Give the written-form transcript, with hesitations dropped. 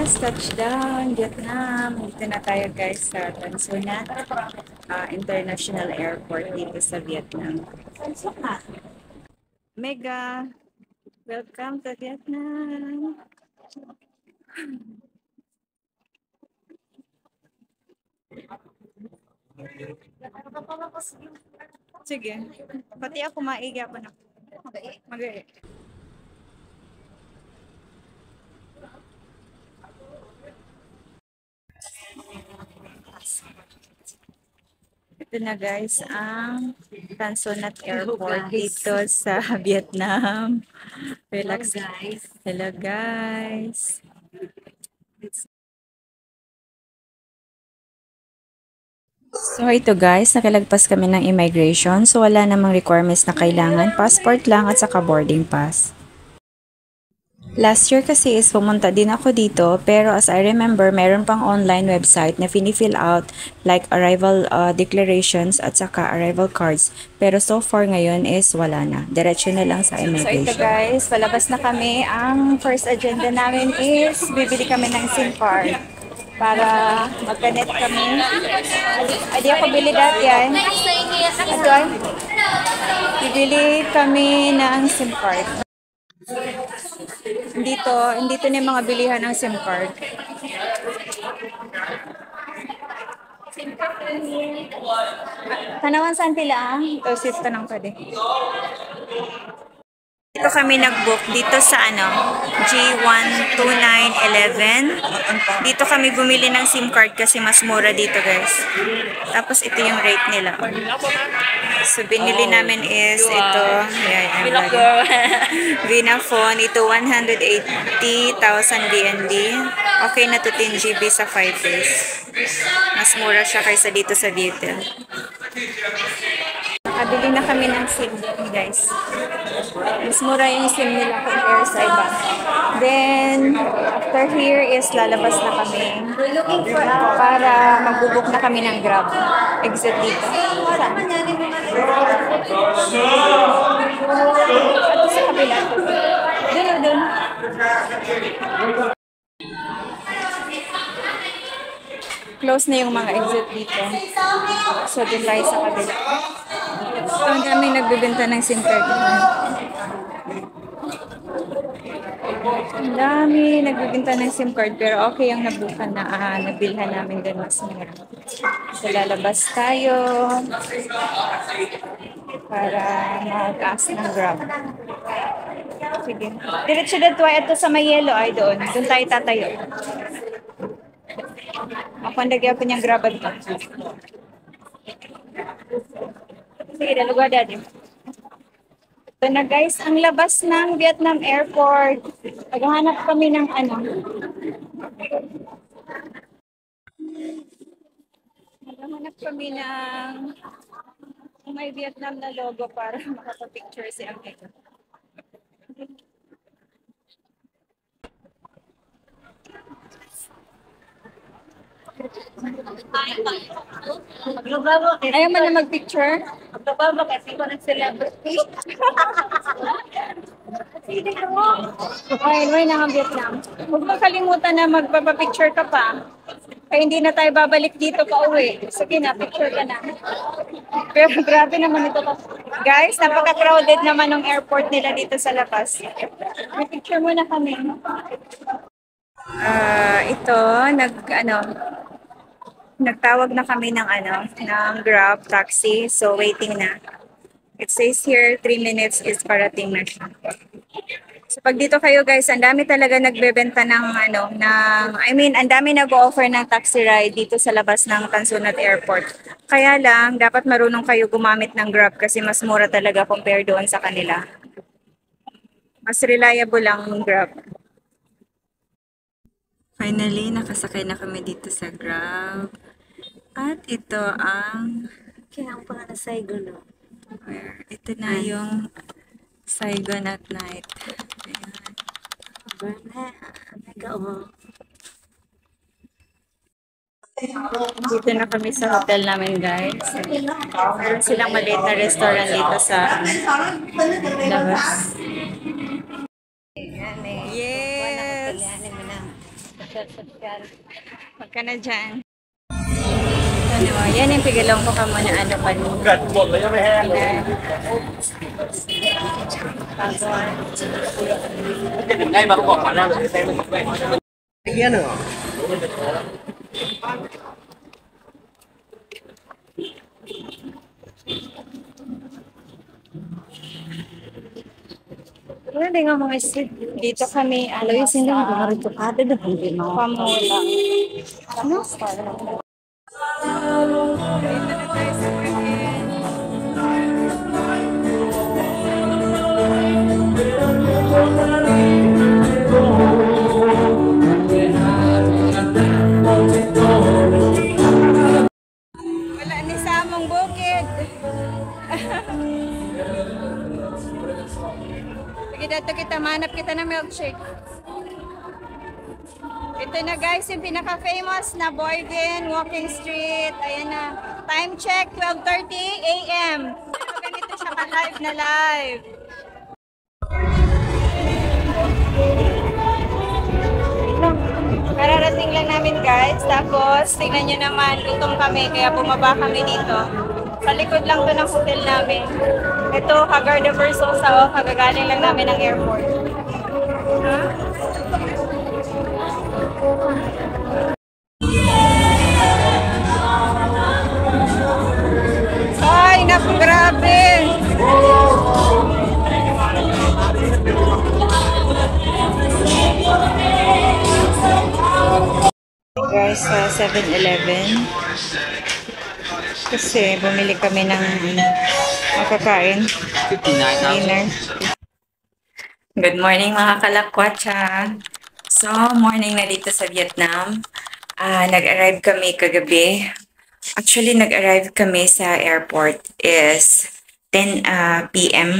guys, touchdown, Vietnam. Dito na tayo guys sa Tan Son Nhat International Airport dito sa Vietnam. Mega, welcome to Vietnam. Sige, pati ako maiga pa na. Mag-i. Ito na guys, ang Tan Son Nhat Airport dito sa Vietnam. Relax guys. Hello guys. So ito guys, nakilagpas kami ng immigration. So wala namang requirements na kailangan. Passport lang at saka boarding pass. Last year kasi is pumunta din ako dito, pero as I remember, meron pang online website na fini-fill out like arrival declarations at saka arrival cards. Pero so far ngayon is wala na. Diretso na lang sa immigration. So ito guys, palabas na kami. Ang first agenda namin is bibili kami ng SIM card para mag-connect kami. Adi ako bili dati yan. Ito ay, bibili kami ng SIM card. Dito na yung mga bilihan ng SIM card. Tanawan saan pila ang? Ito, sis, tanong pa din. Dito kami nag-book dito sa G12911. Dito kami bumili ng SIM card kasi mas mura dito guys. Tapos ito yung rate nila. So binili namin is ito. Vinaphone. Ito 180,000 DND. Okay na to 10 GB sa 5 days. Mas mura siya kaysa dito sa Viettel. Nakabili na kami ng SIM guys. Mas mura yung SIM nila compare sa iba. Then, after here is lalabas na kami para magbubuk na kami ng Grab. Exit dito. Saan? Ito sa kabila. Doon. Close na yung mga exit dito. So, doon tayo sa kabila. Ang daming nagbibenta ng SIM card. Ang dami nagbibenta ng SIM card pero okay ang nabukan na nabilhan namin din mas mura. So, lalabas tayo para mag-ask ng Grab. Sige. Diretso na ito sa may yellow ay doon. Doon tayo tatayo. Ako ang lagyan ko niyang Grab ito. Sige, dalawa dati. Ito na guys, ang labas ng Vietnam Airport. Naghahanap kami ng Naghahanap kami ng may Vietnam na logo para makapapicture si Ate. Ayaw mo na mag-picture? Magbababa kasi ko ng celebrity. Okay, may na Vietnam. Huwag mo kalimutan na magpapapicture ka pa. Kaya hindi na tayo babalik dito pa uwi. Sige na, picture ka na. Pero grabe naman ito. Guys, napaka-crowded naman ng airport nila dito sa labas. May picture muna kami. Ito, nagtawag na kami ng Grab taxi. So, waiting na. It says here, 3 minutes is parating na siya. So, pag dito kayo guys, ang dami talaga nagbebenta ng ang dami nag-offer ng taxi ride dito sa labas ng Tan Son Nhat Airport. Kaya lang, dapat marunong kayo gumamit ng Grab kasi mas mura talaga compare doon sa kanila. Mas reliable lang ng Grab. Finally, nakasakay na kami dito sa Grab. At ito ang Kaya ang pangalan sa Saigon. ito na yung Saigon at night. Dito na kami sa hotel namin guys. Meron silang maliit na restaurant dito sa labas. Yes! Social. Huwag ka na dyan. Ano, yan yung pigilan ko ka muna ano pa rin. Wala nga mga isip. Dito kami, ano, Aloy, sino nga mga rito kada na hindi mo. pamula. Ano? Dito na tayo sa Pagin. Wala ni Samong Bukid. Sige, dato kita, manap kita ng milkshake. Ito na guys, yung pinaka-famous na Boyden Walking Street. Ayan na. Time check, 12:30 a.m. Pero ganito siya ka-live na live. Kararating lang namin guys. Tapos, tingnan nyo naman, gutom kami. Kaya bumaba kami dito. Sa likod lang to ng hotel namin. Ito, Hagarda Versosa. Kagagaling lang namin ng airport. Huh? Ay, naku, grabe! Guys, sa 7-Eleven. Kasi bumili kami ng makakain. Dinner. Good morning mga kalakwatsa. So, morning na dito sa Vietnam. Nag-arrive kami kagabi. Actually, nag-arrive kami sa airport is 10 p.m.